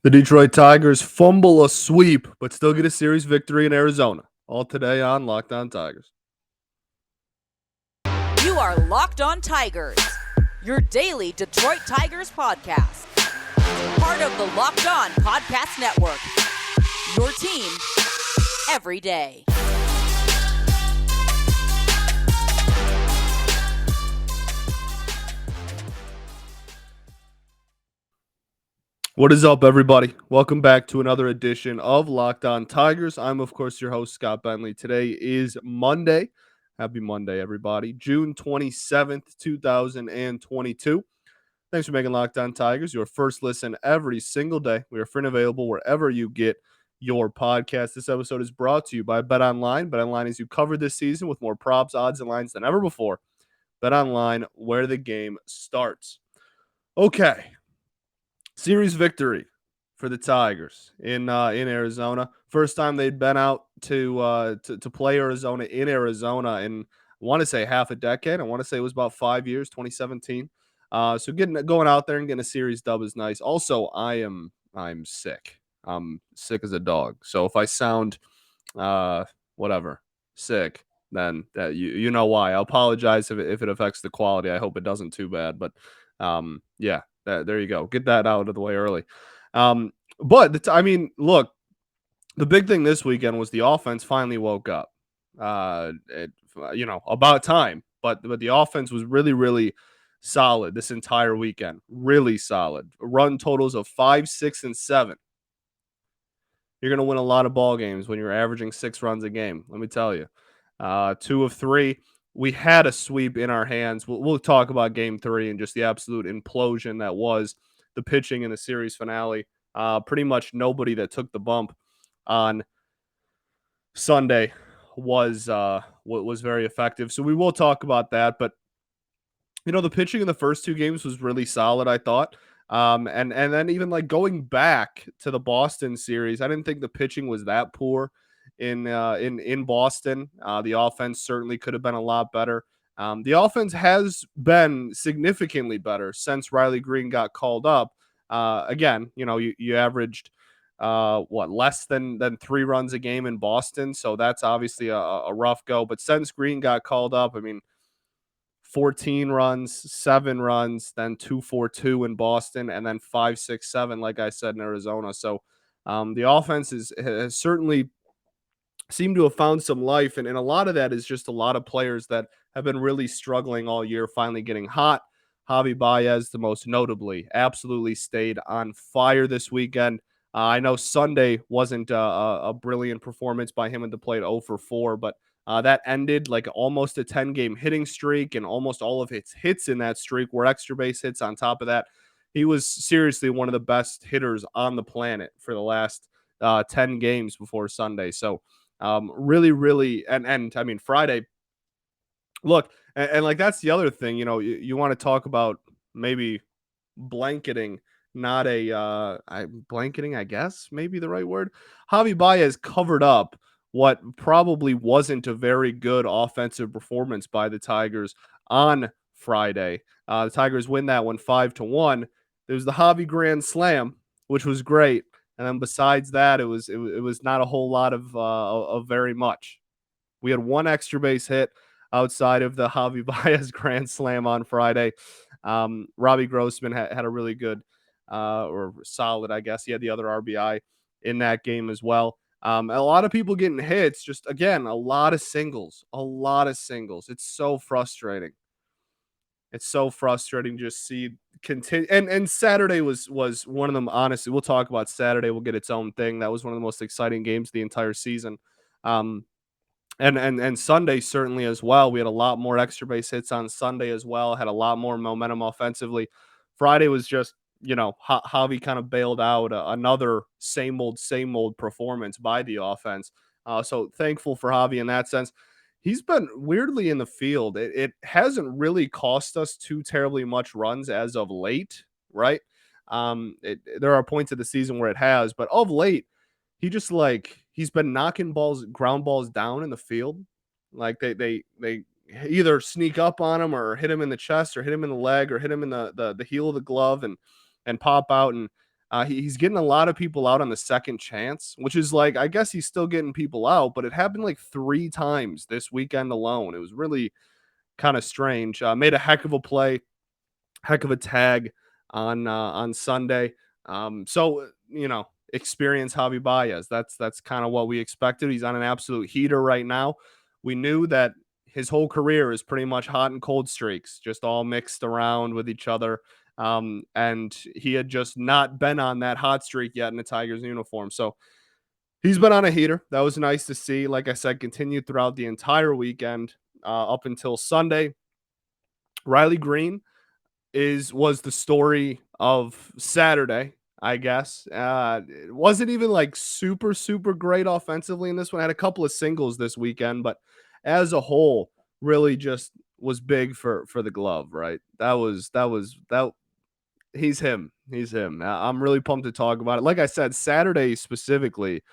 The Detroit Tigers fumble a sweep, but still get a series victory in Arizona. All today on Locked On Tigers. You are Locked On Tigers, your daily Detroit Tigers podcast. Part of the Locked On Podcast Network, your team every day. What is up, everybody? Welcome back to another edition of Locked On Tigers. I'm, of course, your host, Scott Bentley. Today is Monday. Happy Monday, everybody. June 27th, 2022. Thanks for making Locked On Tigers your first listen every single day. We are free and available wherever you get your podcast. This episode is brought to you by BetOnline. BetOnline is you covered this season with more props, odds, and lines than ever before. BetOnline, where the game starts. Okay. Series victory for the Tigers in Arizona. First time they'd been out to play Arizona in Arizona in, I want to say, half a decade. I want to say it was about 5 years, 2017. So going out there and getting a series dub is nice. Also, I'm sick. I'm sick as a dog. So if I sound whatever sick, then you know why. I apologize if it affects the quality. I hope it doesn't too bad. But yeah. There you go. Get that out of the way early. But look, the big thing this weekend was the offense finally woke up. About time. But the offense was really, really solid this entire weekend. Really solid. Run totals of 5, 6, and 7. You're going to win a lot of ball games when you're averaging 6 runs a game. Let me tell you. 2 of 3. We had a sweep in our hands. We'll talk about game 3 and just the absolute implosion that was the pitching in the series finale. Pretty much nobody that took the bump on Sunday was very effective. So we will talk about that. But, the pitching in the first 2 games was really solid, I thought. And then even like going back to the Boston series, I didn't think the pitching was that poor in Boston. The offense certainly could have been a lot better. The offense has been significantly better since Riley Greene got called up. Again, you averaged less than 3 runs a game in Boston, so that's obviously a rough go. But since Greene got called up, 14 runs, 7 runs, then 2-4-2 in Boston, and then 5-6-7, like I said, in Arizona. So the offense has certainly seemed to have found some life, and a lot of that is just a lot of players that have been really struggling all year, finally getting hot. Javy Baez, the most notably, absolutely stayed on fire this weekend. I know Sunday wasn't a brilliant performance by him at the plate, 0 for 4, but that ended like almost a 10-game hitting streak, and almost all of his hits in that streak were extra base hits on top of that. He was seriously one of the best hitters on the planet for the last 10 games before Sunday. So really, really, and Friday, look, and like that's the other thing, you want to talk about maybe blanketing, not blanketing, I guess, maybe the right word. Javy Baez covered up what probably wasn't a very good offensive performance by the Tigers on Friday. The Tigers win that one 5-1. There was the Javy grand slam, which was great. And then besides that, it was not a whole lot of very much. We had 1 extra base hit outside of the Javy Baez grand slam on Friday. Robbie Grossman had a really good or solid, I guess. He had the other RBI in that game as well. A lot of people getting hits. Just again, a lot of singles. It's so frustrating. It's so frustrating to just see continue. And Saturday was one of them. Honestly, we'll talk about Saturday. We'll get its own thing. That was one of the most exciting games of the entire season. And Sunday certainly as well. We had a lot more extra base hits on Sunday as well. Had a lot more momentum offensively. Friday was just, Javy kind of bailed out another same old performance by the offense. So thankful for Javy in that sense. He's been weirdly in the field. It hasn't really cost us too terribly much runs as of late, right? There are points of the season where it has, but of late, he's been knocking ground balls down in the field. Like they either sneak up on him or hit him in the chest or hit him in the leg or hit him in the heel of the glove and pop out. And He's getting a lot of people out on the second chance, which is like, I guess he's still getting people out, but it happened like 3 times this weekend alone. It was really kind of strange. Made a heck of a play, heck of a tag on Sunday. Experience Javi Baez. That's kind of what we expected. He's on an absolute heater right now. We knew that his whole career is pretty much hot and cold streaks, just all mixed around with each other. And he had just not been on that hot streak yet in the Tigers uniform. So he's been on a heater. That was nice to see. Like I said, continued throughout the entire weekend up until Sunday. Riley Greene was the story of Saturday, I guess. It wasn't even like super, super great offensively in this one. I had a couple of singles this weekend, but as a whole, really just was big for the glove, right? That he's him. He's him. I'm really pumped to talk about it. Like I said, Saturday specifically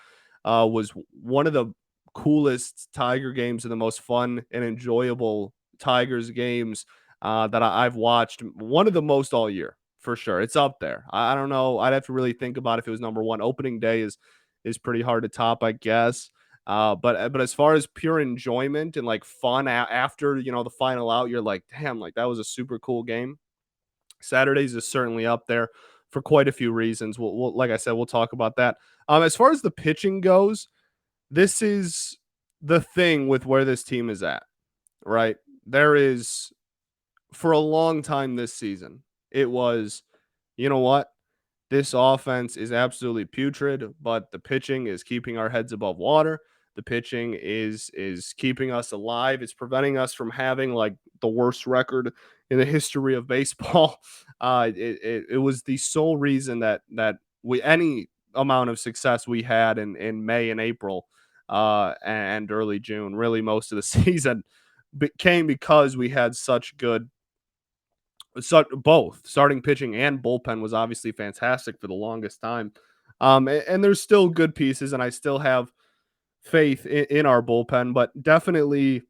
was one of the coolest Tiger games and the most fun and enjoyable Tigers games that I've watched. One of the most all year, for sure. It's up there. I don't know. I'd have to really think about if it was number one. Opening day is pretty hard to top, I guess. But as far as pure enjoyment and like fun after the final out, you're like, damn, like that was a super cool game. Saturdays is certainly up there for quite a few reasons. We'll like I said, we'll talk about that. As far as the pitching goes, this is the thing with where this team is at, right? There is, for a long time this season, it was, you know what? This offense is absolutely putrid, but the pitching is keeping our heads above water. The pitching is keeping us alive. It's preventing us from having like the worst record in the history of baseball. It was the sole reason that we any amount of success we had in May and April and early June, really most of the season came because we had such good both starting pitching and bullpen was obviously fantastic for the longest time. And there's still good pieces, and I still have faith in our bullpen, but definitely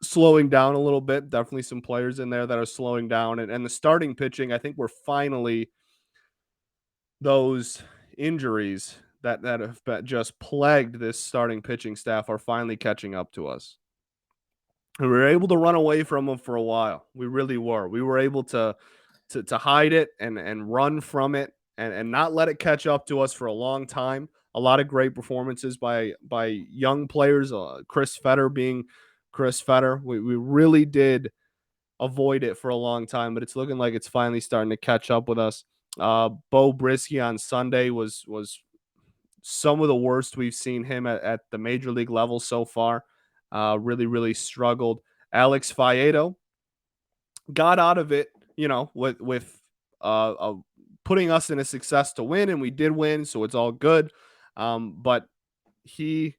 slowing down a little bit. Definitely some players in there that are slowing down, and the starting pitching, I think we're finally those injuries that have just plagued this starting pitching staff are finally catching up to us. We were able to run away from them for a while. We really were. We were able to hide it and run from it and not let it catch up to us for a long time. A lot of great performances by young players. Chris Fetter being Chris Fetter. We really did avoid it for a long time, but it's looking like it's finally starting to catch up with us. Bo Brisky on Sunday was some of the worst we've seen him at the major league level so far. Really, really struggled. Alex Faedo got out of it, with putting us in a success to win, and we did win, so it's all good. But he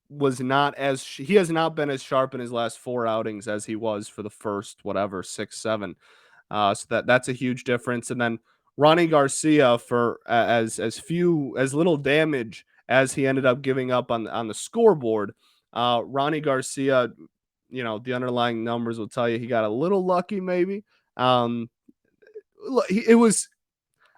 he has not been as sharp in his last 4 outings as he was for the first whatever 6, 7. So that's a huge difference. And then Ronnie Garcia for as little damage as he ended up giving up on the scoreboard. Ronnie Garcia, the underlying numbers will tell you he got a little lucky, maybe. It was.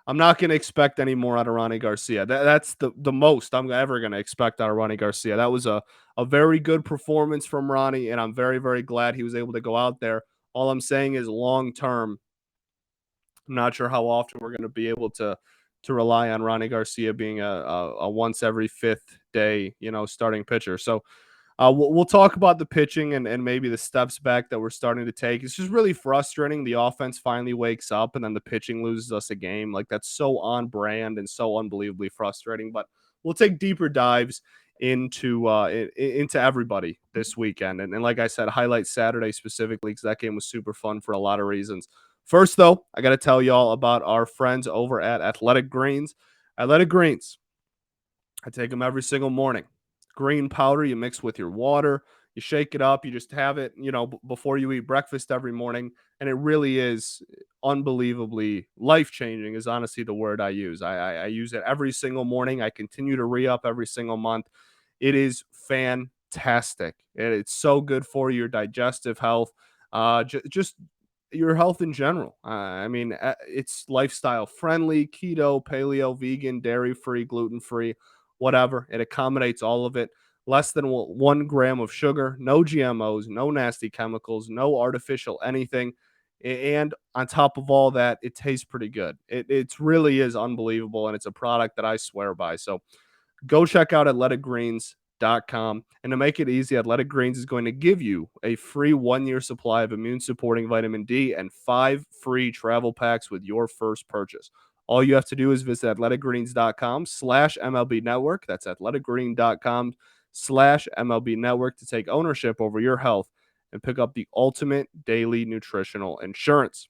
I'm not going to expect any more out of Ronnie Garcia. That's the most I'm ever going to expect out of Ronnie Garcia. That was a very good performance from Ronnie, and I'm very, very glad he was able to go out there. All I'm saying is long term, I'm not sure how often we're going to be able to rely on Ronnie Garcia being a once every fifth day, starting pitcher. So we'll talk about the pitching and maybe the steps back that we're starting to take. It's just really frustrating. The offense finally wakes up and then the pitching loses us a game. Like that's so on brand and so unbelievably frustrating. But we'll take deeper dives into everybody this weekend. And like I said, highlight Saturday specifically because that game was super fun for a lot of reasons. First, though, I got to tell y'all about our friends over at Athletic Greens. Athletic Greens, I take them every single morning. Green powder you mix with your water, you shake it up, you just have it, before you eat breakfast every morning. And it really is unbelievably life-changing is honestly the word I use. I use it every single morning. I continue to re-up every single month. It is fantastic. It's so good for your digestive health. Just your health in general. I mean, it's lifestyle friendly, keto, paleo, vegan, dairy free, gluten free, whatever. It accommodates all of it. Less than 1 gram of sugar, no GMOs, no nasty chemicals, no artificial anything. And on top of all that, it tastes pretty good. It really is unbelievable. And it's a product that I swear by. So go check out athleticgreens.com. And to make it easy, Athletic Greens is going to give you a free 1 year supply of immune supporting vitamin D and 5 free travel packs with your first purchase. All you have to do is visit athleticgreens.com/MLB network. That's athleticgreen.com/MLB network to take ownership over your health and pick up the ultimate daily nutritional insurance.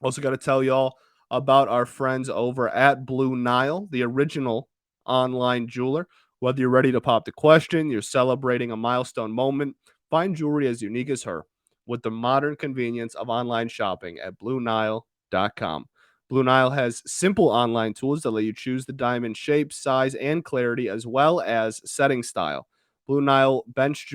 Also, got to tell y'all about our friends over at Blue Nile, the original online jeweler. Whether you're ready to pop the question, you're celebrating a milestone moment, find jewelry as unique as her with the modern convenience of online shopping at BlueNile.com. Blue Nile has simple online tools that let you choose the diamond shape, size, and clarity, as well as setting style. Blue Nile bench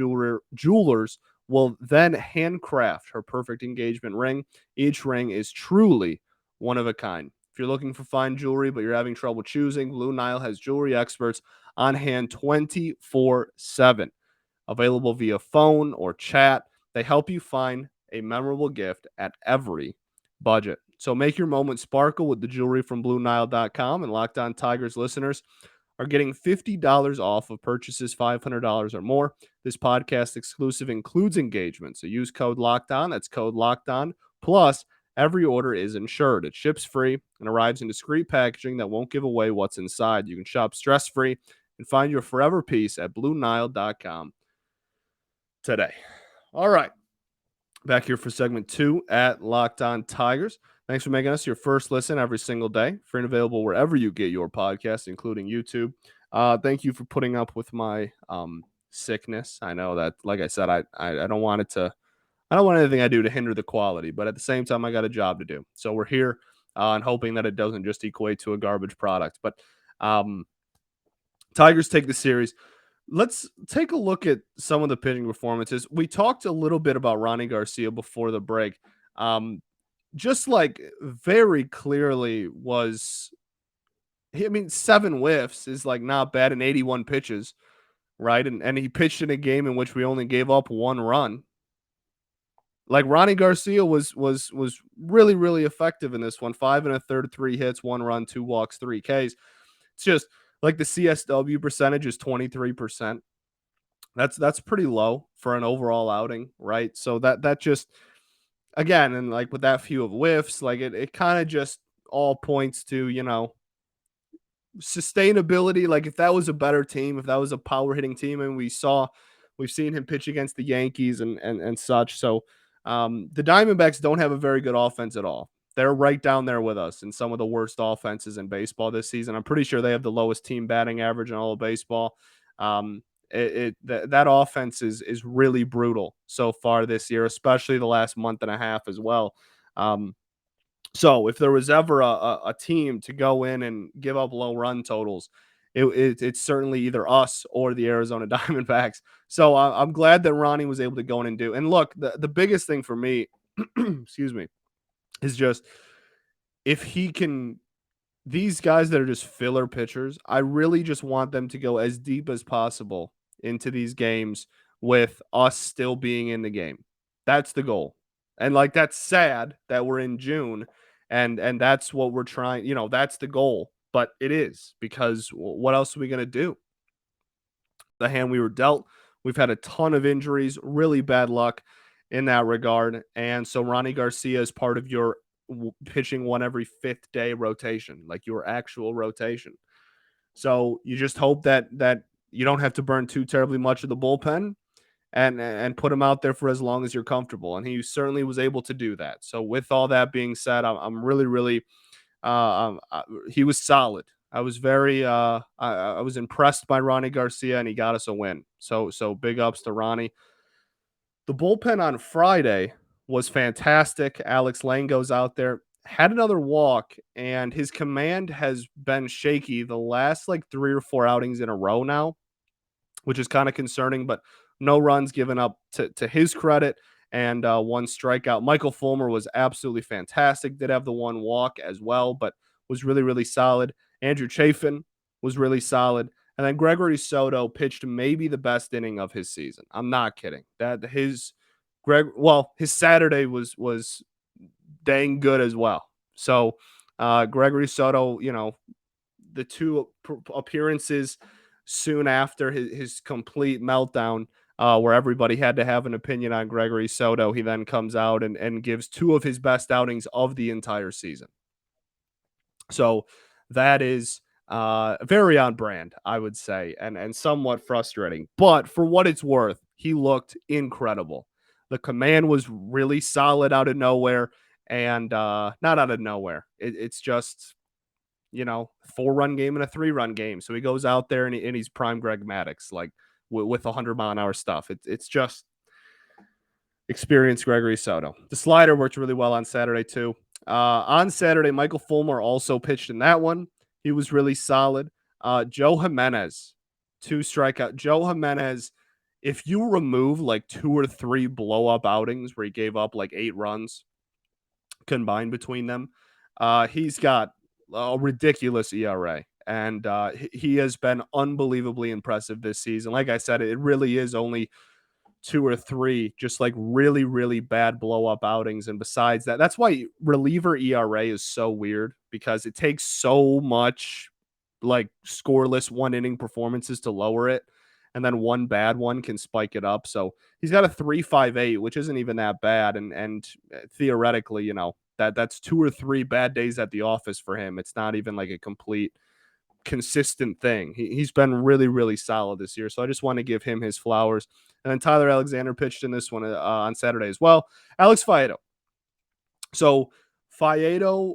jewelers will then handcraft her perfect engagement ring. Each ring is truly one of a kind. If you're looking for fine jewelry, but you're having trouble choosing, Blue Nile has jewelry experts on hand 24/7, available via phone or chat. They help you find a memorable gift at every budget. So make your moment sparkle with the jewelry from BlueNile.com, and Locked On Tigers listeners are getting $50 off of purchases $500 or more. This podcast exclusive includes engagement. So use code Locked On. That's code Locked On. Plus, every order is insured. It ships free and arrives in discreet packaging that won't give away what's inside. You can shop stress-free and find your forever peace at BlueNile.com today. All right. Back here for segment 2 at Locked On Tigers. Thanks for making us your first listen every single day. Free and available wherever you get your podcast, including YouTube. Thank you for putting up with my sickness. I know that, like I said, I don't want it to. I don't want anything I do to hinder the quality, but at the same time, I got a job to do. So we're here and hoping that it doesn't just equate to a garbage product. But Tigers take the series. Let's take a look at some of the pitching performances. We talked a little bit about Ronnie Garcia before the break. Just like very clearly was, I mean, 7 whiffs is like not bad in 81 pitches, right? And he pitched in a game in which we only gave up 1 run. Like Ronnie Garcia was really, really effective in this one. 5 1/3, 3 hits, 1 run, 2 walks, 3 Ks. It's just like the CSW percentage is 23%. That's pretty low for an overall outing, right? So that just, again, and like with that few of whiffs, like it kind of just all points to, sustainability. Like if that was a better team, if that was a power hitting team, and we've seen him pitch against the Yankees and such. So the Diamondbacks don't have a very good offense at all. They're right down there with us in some of the worst offenses in baseball this season. I'm pretty sure they have the lowest team batting average in all of baseball. That offense is really brutal so far this year, especially the last month and a half as well. So if there was ever a team to go in and give up low run totals, it's certainly either us or the Arizona Diamondbacks. So I'm glad that Ronnie was able to go in and do. And look, the biggest thing for me, excuse me, is just if he can. These guys that are just filler pitchers, I really just want them to go as deep as possible into these games with us still being in the game. That's the goal. And like that's sad that we're in June and that's what we're trying, that's the goal. But it is, because what else are we going to do? The hand we were dealt. We've had a ton of injuries, really bad luck in that regard. And so Ronnie Garcia is part of your pitching 1 every 5th day rotation, like your actual rotation. So you just hope that you don't have to burn too terribly much of the bullpen and put him out there for as long as you're comfortable. And he certainly was able to do that. So with all that being said, I'm really, really, he was solid. I was very, I was impressed by Ronnie Garcia, and he got us a win. So big ups to Ronnie. The bullpen on Friday was fantastic. Alex Lang goes out there, had another walk, and his command has been shaky the last like 3 or 4 outings in a row now, which is kind of concerning, but no runs given up to his credit. and 1 strikeout. Michael Fulmer was absolutely fantastic. Did have the 1 walk as well, but was really, really solid. Andrew Chafin was really solid. And then Gregory Soto pitched maybe the best inning of his season. I'm not kidding. His Saturday was dang good as well. So Gregory Soto, the two appearances soon after his complete meltdown, where everybody had to have an opinion on Gregory Soto, he then comes out and gives 2 of his best outings of the entire season. So that is very on brand, I would say, and somewhat frustrating. But for what it's worth, he looked incredible. The command was really solid out of nowhere, and not out of nowhere. It's just 4-run game and a 3-run game. So he goes out there and he's prime Greg Maddux, like with 100-mile-an-hour stuff. It's just experienced Gregory Soto. The slider worked really well on Saturday too. On Saturday, Michael Fulmer also pitched in that one. He was really solid. Joe Jimenez, 2 strikeout. Joe Jimenez, if you remove like 2 or 3 blow up outings where he gave up like 8 runs combined between them, he's got a ridiculous ERA. And he has been unbelievably impressive this season. Like I said, it really is only 2 or 3 just like really, really bad blow up outings. And besides that, that's why reliever ERA is so weird, because it takes so much like scoreless 1 inning performances to lower it. And then one bad one can spike it up. So he's got a 3.58, which isn't even that bad. And theoretically, that's 2 or 3 bad days at the office for him. It's not even like a complete consistent thing. He's been really, really solid this year. So I just want to give him his flowers. And then Tyler Alexander pitched in this one on Saturday as well. Alex Faedo. So Faedo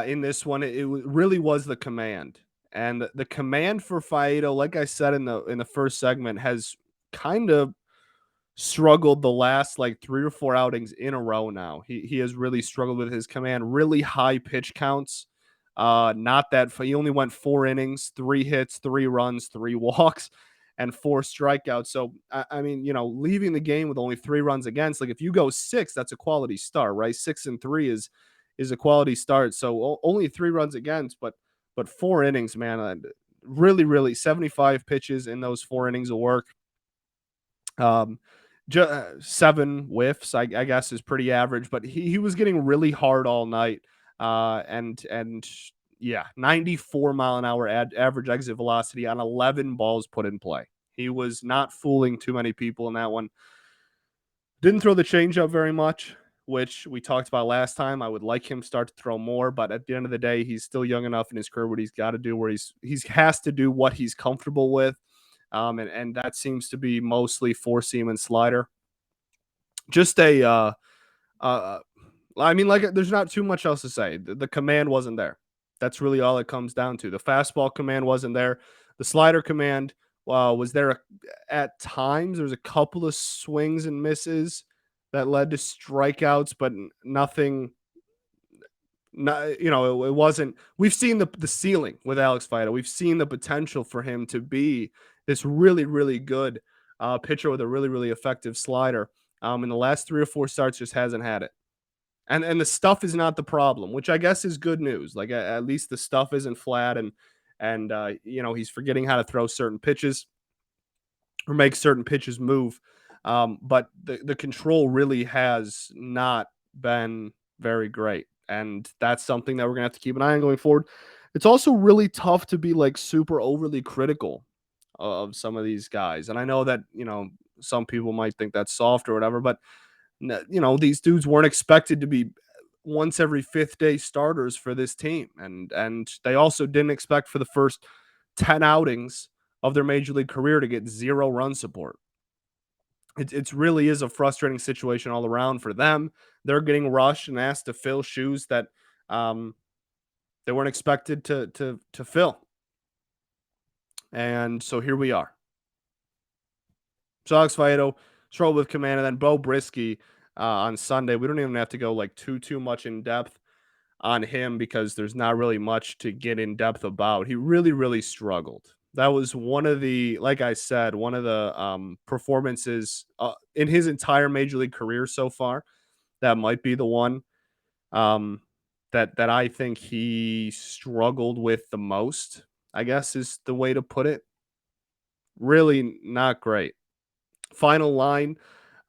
in this one, it really was the command. And the command for Faedo, like I said in the first segment, has kind of struggled the last like 3 or 4 outings in a row now. He has really struggled with his command, really high pitch counts. Not that he only went 4 innings, 3 hits, 3 runs, 3 walks, and 4 strikeouts. So I mean, leaving the game with only 3 runs against, like if you go 6, that's a quality start, right? 6-3 is a quality start. So only 3 runs against, but 4 innings, man. Really, really 75 pitches in those 4 innings of work. 7 whiffs, I guess, is pretty average, but he was getting really hard all night. And yeah, 94-mile-an-hour average exit velocity on 11 balls put in play. He was not fooling too many people in that one. Didn't throw the changeup very much, which we talked about last time. I would like him start to throw more, but at the end of the day, he's still young enough in his career where he's got to do where he has to do what he's comfortable with. And that seems to be mostly 4-seam and slider. Just I mean, like, there's not too much else to say. The command wasn't there. That's really all it comes down to. The fastball command wasn't there. The slider command was there at times. There was a couple of swings and misses that led to strikeouts, but nothing. It wasn't. We've seen the ceiling with Alex Faedo. We've seen the potential for him to be this really, really good pitcher with a really, really effective slider. In the last 3 or 4 starts, just hasn't had it. And the stuff is not the problem, which I guess is good news. Like at least the stuff isn't flat, and he's forgetting how to throw certain pitches or make certain pitches move. But the control really has not been very great, and that's something that we're gonna have to keep an eye on going forward. It's also really tough to be like super overly critical of some of these guys, and I know that some people might think that's soft or whatever, but these dudes weren't expected to be once every 5th day starters for this team. And they also didn't expect for the first 10 outings of their major league career to get 0 run support. It really is a frustrating situation all around for them. They're getting rushed and asked to fill shoes that they weren't expected to fill. And so here we are. So Alex Faedo struggled with command, and then Bo Brisky on Sunday. We don't even have to go like too much in depth on him because there's not really much to get in depth about. He really, really struggled. That was one of the, like I said, one of the performances in his entire major league career so far. That might be the one um, that I think he struggled with the most, I guess is the way to put it. Really not great. Final line.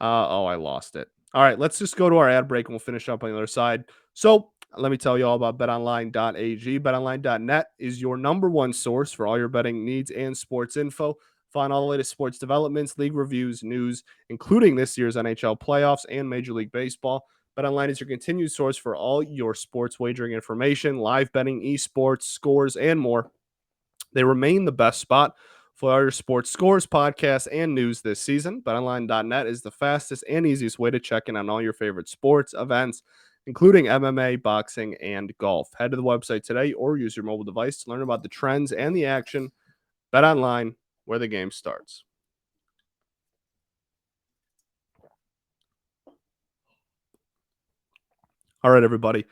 Oh, I lost it. All right, let's just go to our ad break and we'll finish up on the other side. So let me tell you all about betonline.ag. Betonline.net is your number one source for all your betting needs and sports info. Find all the latest sports developments, league reviews, news, including this year's NHL playoffs and Major League Baseball. BetOnline is your continued source for all your sports wagering information, live betting, esports, scores, and more. They remain the best spot for all your sports scores, podcasts, and news this season. BetOnline.net is the fastest and easiest way to check in on all your favorite sports events, including MMA, boxing, and golf. Head to the website today or use your mobile device to learn about the trends and the action. BetOnline, where the game starts. All right, everybody.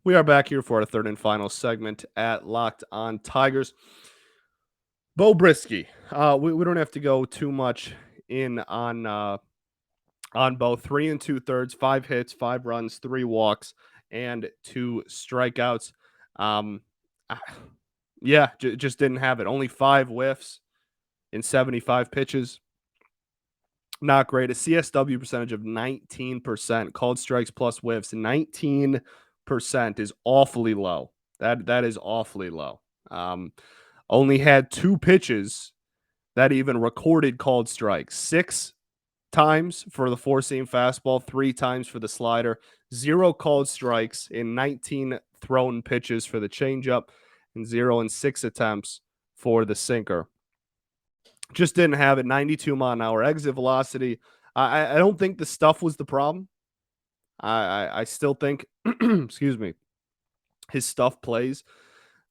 We are back here for our third and final segment at Locked On Tigers. Bo Brisky. We don't have to go too much in on Bo. 3 2/3, 5 hits, 5 runs, 3 walks, and 2 strikeouts. Um, ah, yeah, just didn't have it. Only 5 whiffs in 75 pitches. Not great. A CSW percentage of 19%. Called strikes plus whiffs. 19% is awfully low. That is awfully low. Only had 2 pitches that even recorded called strikes. 6 times for the 4-seam fastball, 3 times for the slider, 0 called strikes in 19 thrown pitches for the changeup, and 0 in 6 attempts for the sinker. Just didn't have it. 92 mile an hour exit velocity. I don't think the stuff was the problem. I still think, excuse me, his stuff plays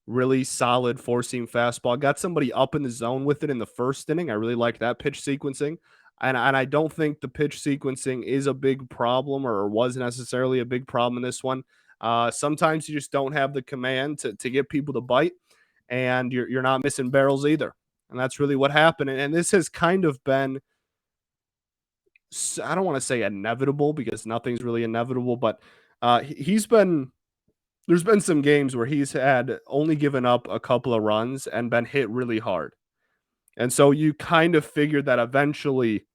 really solid 4-seam fastball. Got somebody up in the zone with it in the first inning. I really like that pitch sequencing. And I don't think the pitch sequencing is a big problem or was necessarily a big problem in this one. Sometimes you just don't have the command to get people to bite, and you're not missing barrels either. And that's really what happened. And this has kind of been, I don't want to say inevitable because nothing's really inevitable, but he's been, there's been some games where he's had only given up a couple of runs and been hit really hard. And so you kind of figured that eventually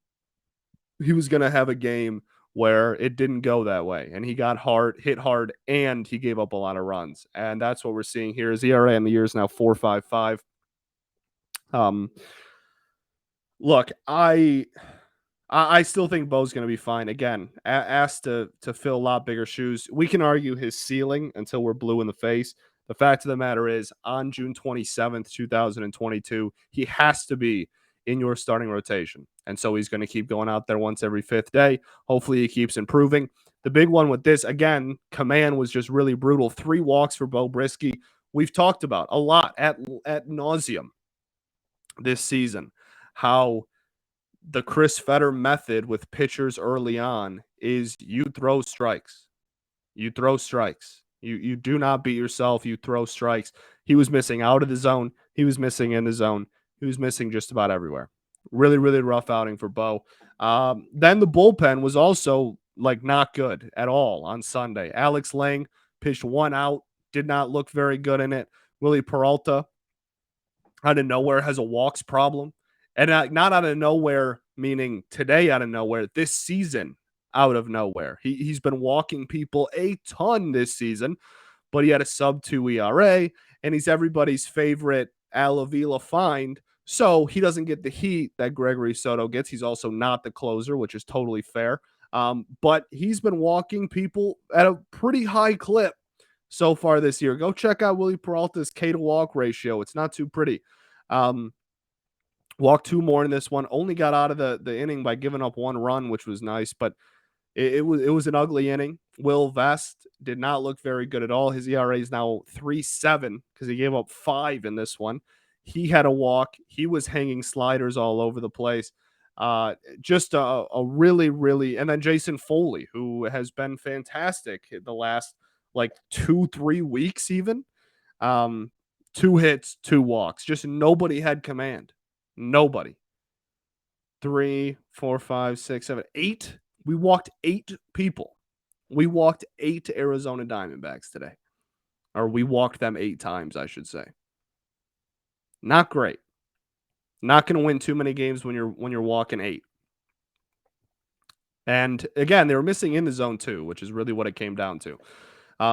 he was going to have a game where it didn't go that way. And he got hit hard, and he gave up a lot of runs. And that's what we're seeing here. His ERA in the year is now 4.55. Look, I still think Bo's going to be fine. Again, asked to fill a lot bigger shoes. We can argue his ceiling until we're blue in the face. The fact of the matter is, on June 27th, 2022, he has to be in your starting rotation. And so he's going to keep going out there once every 5th day. Hopefully he keeps improving. The big one with this, again, command was just really brutal. 3 walks for Bo Brisky. We've talked about a lot at nauseum this season how the Chris Fetter method with pitchers early on is you throw strikes. You throw strikes. You do not beat yourself. You throw strikes. He was missing out of the zone. He was missing in the zone. He was missing just about everywhere. Really, really rough outing for Bo. Then the bullpen was also like not good at all on Sunday. Alex Lang pitched 1 out, did not look very good in it. Willie Peralta out of nowhere has a walks problem. And not out of nowhere, meaning today out of nowhere, this season out of nowhere. He's been walking people a ton this season, but he had a sub-2 ERA, and he's everybody's favorite Al Avila find. So he doesn't get the heat that Gregory Soto gets. He's also not the closer, which is totally fair. But he's been walking people at a pretty high clip so far this year. Go check out Willie Peralta's K to walk ratio. It's not too pretty. Walked 2 more in this one. Only got out of the inning by giving up 1 run, which was nice, but it was an ugly inning. Will Vest did not look very good at all. His ERA is now 3.7 because he gave up 5 in this one. He had a walk. He was hanging sliders all over the place. Just a really, really, and then Jason Foley, who has been fantastic the last like 2-3 weeks even. 2 hits, 2 walks. Just nobody had command. Nobody. 3, 4, 5, 6, 7, 8. We walked 8 people. We walked 8 Arizona Diamondbacks today. Or we walked them 8 times, I should say. Not great. Not going to win too many games when you're walking 8. And again, they were missing in the zone too, which is really what it came down to.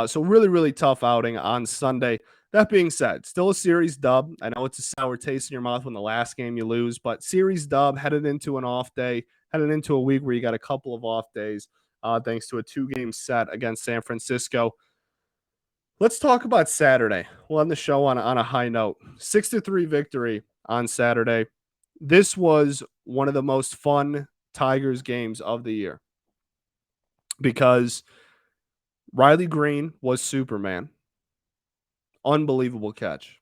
So really, really tough outing on Sunday. That being said, still a series dub. I know it's a sour taste in your mouth when the last game you lose, but series dub headed into an off day, headed into a week where you got a couple of off days, thanks to a 2-game set against San Francisco. Let's talk about Saturday. We'll end the show on a high note. 6-3 victory on Saturday. This was one of the most fun Tigers games of the year because Riley Greene was Superman. Unbelievable catch.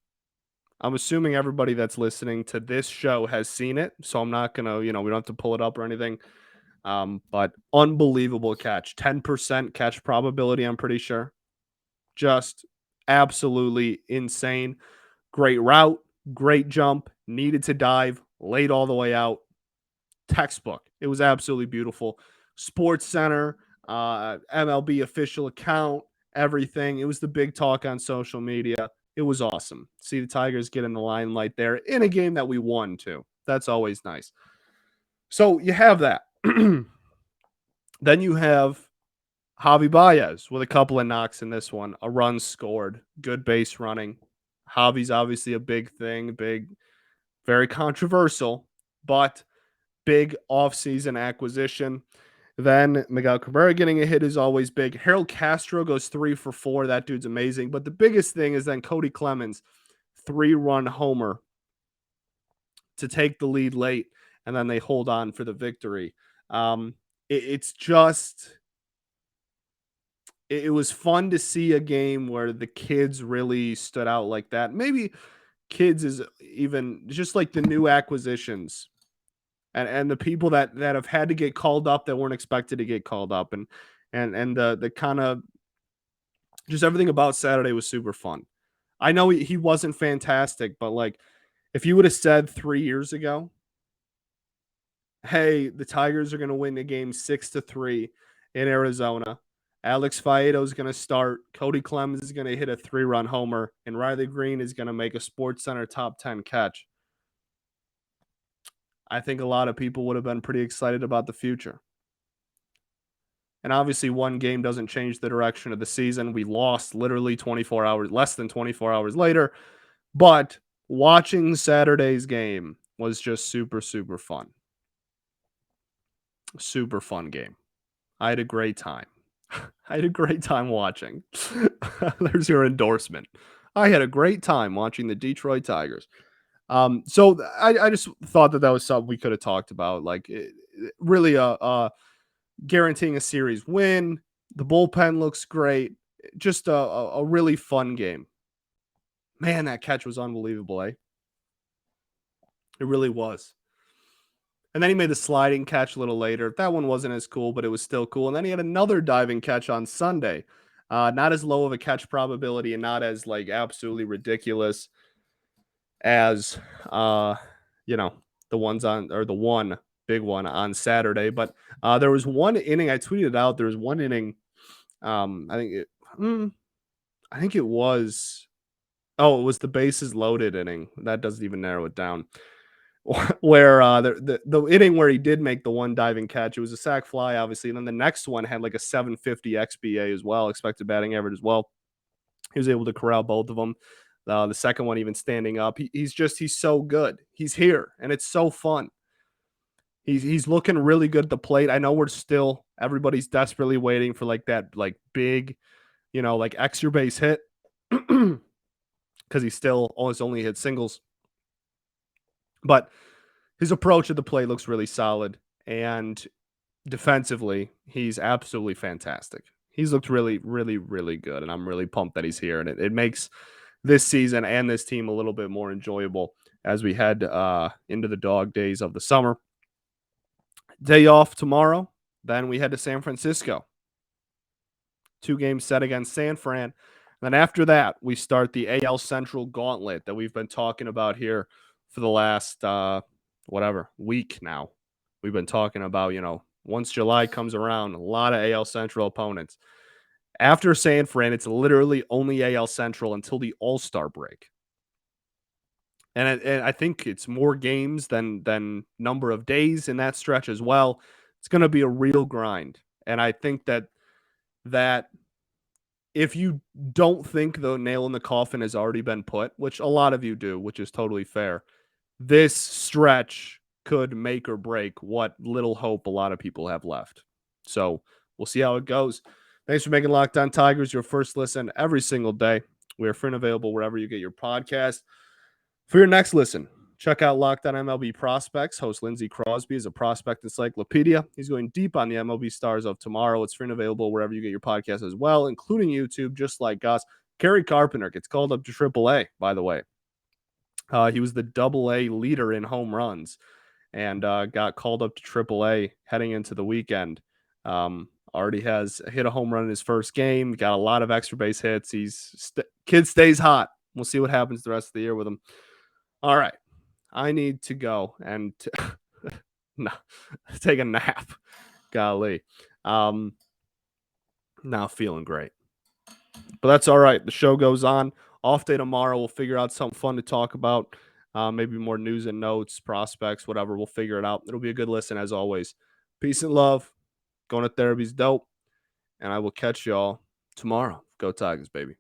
I'm assuming everybody that's listening to this show has seen it, so I'm not going to, we don't have to pull it up or anything. But unbelievable catch. 10% catch probability, I'm pretty sure. Just absolutely insane. Great route, great jump, needed to dive, laid all the way out. Textbook. It was absolutely beautiful. Sports Center, MLB official account, everything. It was the big talk on social media. It was awesome. See the Tigers get in the limelight there in a game that we won too. That's always nice. So you have that. Then you have Javy Baez with a couple of knocks in this one. A run scored. Good base running. Javy's obviously a big thing. Big, very controversial, but big offseason acquisition. Then Miguel Cabrera getting a hit is always big. Harold Castro goes 3 for 4. That dude's amazing. But the biggest thing is then Cody Clemens, 3-run homer to take the lead late, and then they hold on for the victory. It's just, it was fun to see a game where the kids really stood out like that. Maybe kids is even just like the new acquisitions. And the people that have had to get called up that weren't expected to get called up, and the kind of just everything about Saturday was super fun. I know he wasn't fantastic, but like if you would have said 3 years ago, hey, the Tigers are going to win the game 6-3 in Arizona. Alex Faedo is going to start. Cody Clemens is going to hit a 3-run homer, and Riley Greene is going to make a Sports Center top 10 catch. I think a lot of people would have been pretty excited about the future. And obviously, one game doesn't change the direction of the season. We lost literally less than 24 hours later. But watching Saturday's game was just super, super fun. Super fun game. I had a great time. I had a great time watching. There's your endorsement. I had a great time watching the Detroit Tigers. So I just thought that was something we could have talked about. Like really guaranteeing a series win. The bullpen looks great. Just a really fun game. Man, that catch was unbelievable, eh? It really was. And then he made the sliding catch a little later. That one wasn't as cool, but it was still cool. And then he had another diving catch on Sunday. Not as low of a catch probability and not as like absolutely ridiculous as the one big one on Saturday. But there was one inning, I tweeted out, there was one inning, I think it was the bases loaded inning. That doesn't even narrow it down. Where the inning where he did make the one diving catch, it was a sac fly, obviously, and then the next one had like a 750 XBA as well, expected batting average as well. He was able to corral both of them. The second one even standing up. He's so good. He's here, and it's so fun. He's looking really good at the plate. I know everybody's desperately waiting for like that like big, like extra base hit because he still almost only hit singles. But his approach at the plate looks really solid, and defensively, he's absolutely fantastic. He's looked really, really, really good, and I'm really pumped that he's here, and it makes this season and this team a little bit more enjoyable as we head into the dog days of the summer. Day off tomorrow, then we head to San Francisco. 2 games set against San Fran. Then after that, we start the AL Central Gauntlet that we've been talking about here for the last week now. We've been talking about, once July comes around, a lot of AL Central opponents. After San Fran, it's literally only AL Central until the All-Star break. And I think it's more games than number of days in that stretch as well. It's going to be a real grind. And I think that if you don't think the nail in the coffin has already been put, which a lot of you do, which is totally fair, this stretch could make or break what little hope a lot of people have left. So we'll see how it goes. Thanks for making Locked On Tigers your first listen every single day. We are free and available wherever you get your podcast. For your next listen, check out Locked On MLB Prospects. Host Lindsey Crosby is a prospect encyclopedia. He's going deep on the MLB stars of tomorrow. It's free and available wherever you get your podcast as well, including YouTube, just like us. Carrie Carpenter gets called up to AAA, by the way. He was the AA leader in home runs and got called up to AAA heading into the weekend. Already has hit a home run in his first game, got a lot of extra base hits. Kid stays hot. We'll see what happens the rest of the year with him. All right. I need to go and take a nap. Golly. Not feeling great. But that's all right. The show goes on. Off day tomorrow. We'll figure out something fun to talk about. Maybe more news and notes, prospects, whatever. We'll figure it out. It'll be a good listen as always. Peace and love. Going to therapy's dope. And I will catch y'all tomorrow. Go Tigers, baby.